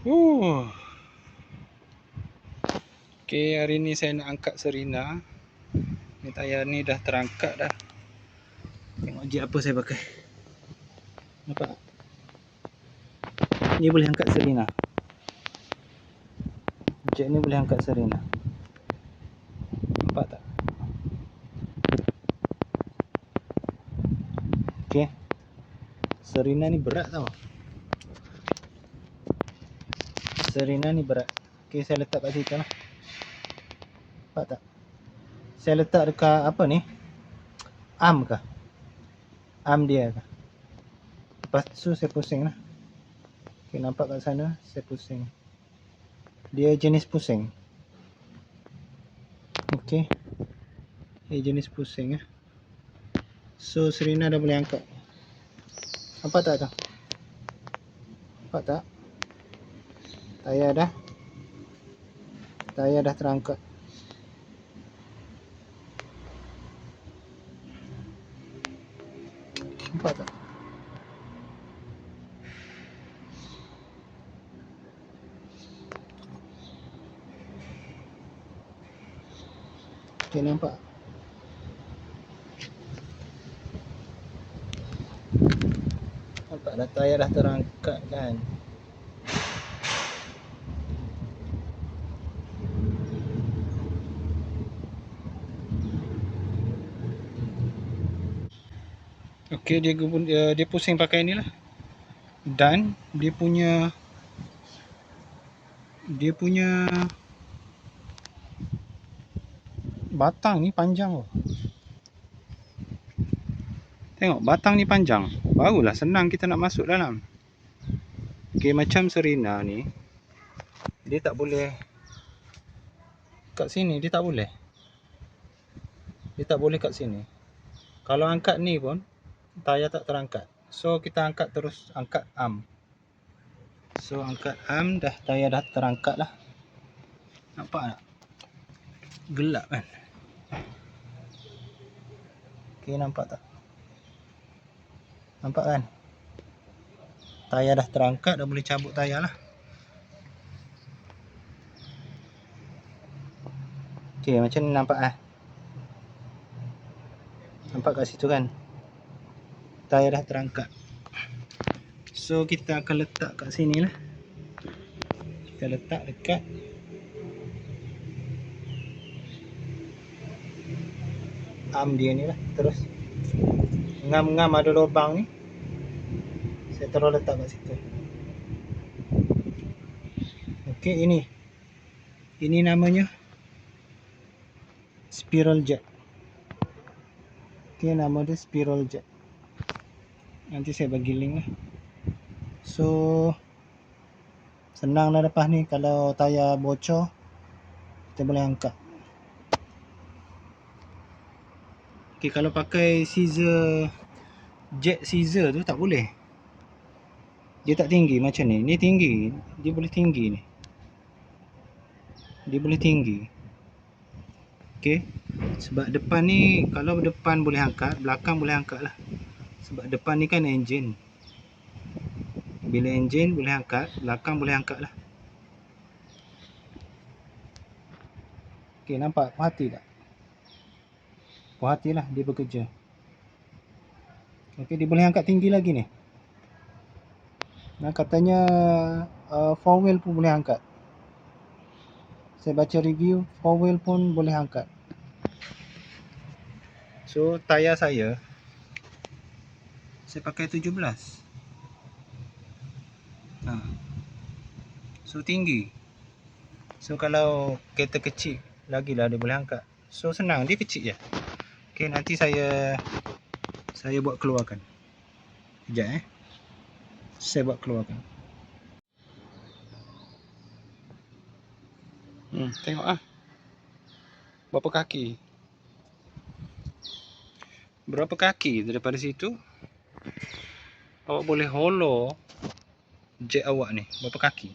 Uh. Okay, hari ni saya nak angkat Serena. Ni tayar ni dah terangkat dah. Tengok jet apa saya pakai. Nampak? Ni boleh angkat Serena. Jet ni boleh angkat Serena. Nampak tak? Okay. Serena ni berat tau. Serena ni berat. Okay, saya letak kat situ lah. Nampak tak? Saya letak dekat apa ni? Arm kah? Arm dia kah? Lepas tu saya pusing lah. Okay, nampak kat sana saya pusing. Dia jenis pusing. Okay. Dia jenis pusing ya. So Serena dah boleh angkat. Nampak tak tu? Nampak tak? Tayar dah terangkat. Nampak tak? Okay, nampak? Nampak dah, tayar dah terangkat kan? Okay, dia pusing pakai ni lah. Dan dia punya batang ni panjang loh. Tengok batang ni panjang. Barulah senang kita nak masuk dalam. Okay, macam Serena ni, dia tak boleh kat sini, dia tak boleh. Dia tak boleh kat sini. Kalau angkat ni pun tayar tak terangkat. So kita angkat terus, angkat arm. So angkat arm dah, tayar dah terangkat lah. Nampak tak? Gelap kan? Okay, nampak tak? Nampak kan? Tayar dah terangkat, dah boleh cabut tayar lah. Okay, macam ni nampak lah. Nampak kat situ kan? Tayar dah terangkat. So kita akan letak kat sini lah. Kita letak dekat arm dia ni lah. Terus ngam-ngam ada lubang ni, saya terus letak kat situ. Okay, ini namanya spiral jet. Okay, nama dia spiral jet. Nanti saya bagi link lah. So senang lah lepas ni. Kalau tayar bocor, kita boleh angkat. Okay, kalau pakai scissor, jet scissor tu tak boleh. Dia tak tinggi macam ni. Ni tinggi. Dia boleh tinggi ni. Dia boleh tinggi. Okay. Sebab depan ni, kalau depan boleh angkat, belakang boleh angkat lah. Sebab depan ni kan enjin. Bila enjin boleh angkat, belakang boleh angkat lah. Okay, nampak? Puas hati tak? Puas hati lah dia bekerja. Okay, dia boleh angkat tinggi lagi ni. Nah, katanya 4 wheel pun boleh angkat. Saya baca review, 4 wheel pun boleh angkat. So tayar saya pakai 17. So tinggi. So kalau kereta kecil, lagilah dia boleh angkat. So senang, dia kecil je. Okay, nanti saya buat keluarkan. Sekejap saya buat keluarkan. Tengok ah. Berapa kaki daripada situ awak boleh hollow jet awak ni. Berapa kaki?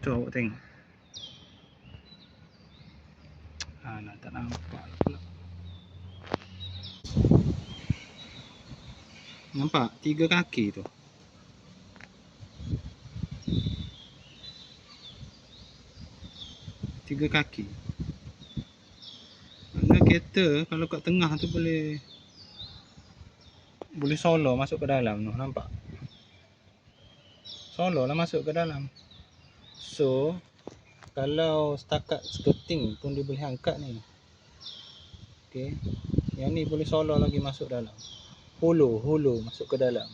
Tu awak tengok. Alah, tak nampak pula. Nampak? 3 kaki tu. 3 kaki. Mana kereta kalau kat tengah tu boleh solo masuk ke dalam tu, nampak? Solo lah masuk ke dalam. So kalau setakat skirting pun dia boleh angkat ni. Okey. Yang ni boleh solo lagi masuk dalam. Holo masuk ke dalam.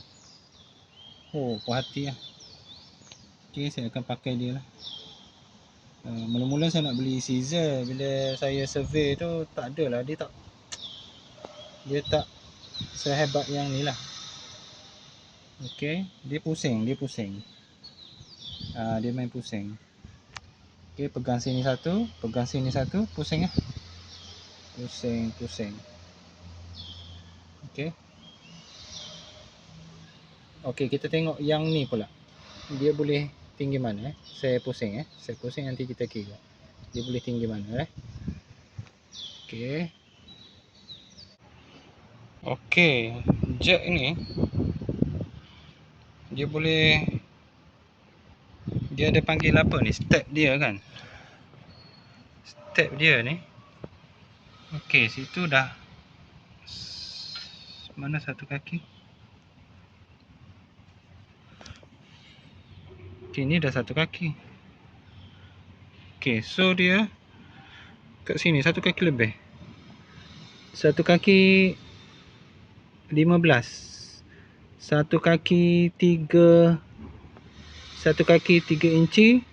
Oh, puas hati lah. Okey, saya akan pakai dia lah. Mula-mula saya nak beli scissor. Bila saya survey tu tak ada lah. Dia tak sehebat yang ni lah. Okey, dia pusing. Dia main pusing. Okey, pegang sini satu, pusing lah. Pusing. Okey, kita tengok yang ni pula. Dia boleh tinggi mana Saya pusing nanti kita kira. Dia boleh tinggi mana Okey, jack ni dia ada panggil apa ni? Step dia kan. Step dia ni. Okey, situ dah. Mana satu kaki? Okey, ni dah satu kaki. Okey, so dia kat sini satu kaki lebih. Satu kaki 15. Satu kaki 3 inci.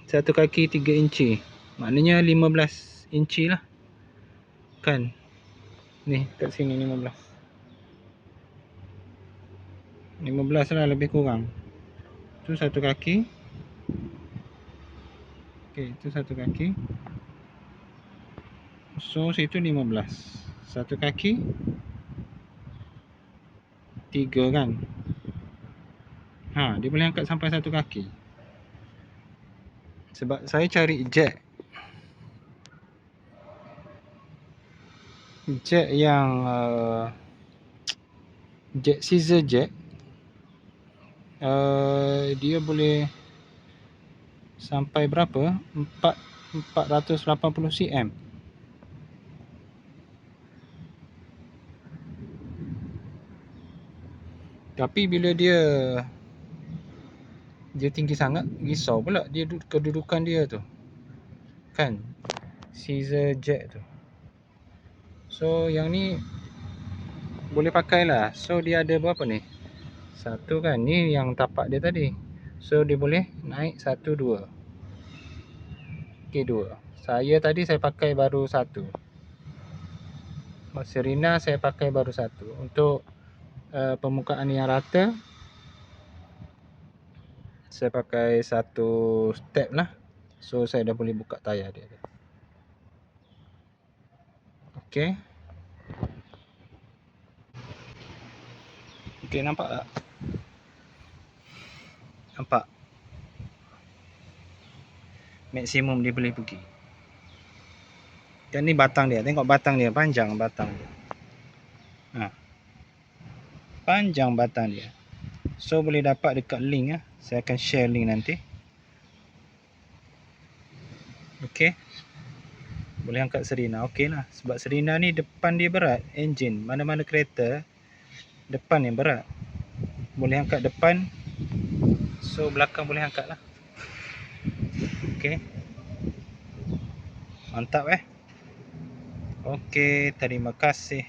Satu kaki 3 inci. Maknanya 15 inci lah. Kan? Ni kat sini 15 lah lebih kurang. Tu satu kaki. Okey, itu satu kaki. So situ 15. Satu kaki 3 kan. Dia boleh angkat sampai satu kaki. Sebab saya cari jack yang jack scissor jack. Dia boleh sampai berapa? 480 cm. Tapi bila dia tinggi sangat, risau pula dia kedudukan dia tu. Kan? Scissor jack tu. So yang ni boleh pakai lah. So dia ada berapa ni? Satu kan. Ni yang tapak dia tadi. So dia boleh naik 1, 2. Okey, 2. Saya pakai baru 1. Serina saya pakai baru 1. Untuk permukaan yang rata, saya pakai 1 step lah. So saya dah boleh buka tayar dia. Okey. Okey, nampak tak? Nampak? Maksimum dia boleh pergi. Dan ni batang dia. Tengok batang dia. Panjang batang dia. Panjang batang dia. So boleh dapat dekat link . Saya akan share link nanti. Okey. Boleh angkat Serina. Okey lah. Sebab Serina ni depan dia berat. Enjin. Mana-mana kereta, depan yang berat. Boleh angkat depan. So belakang boleh angkat lah. Okey. Mantap Okey. Terima kasih.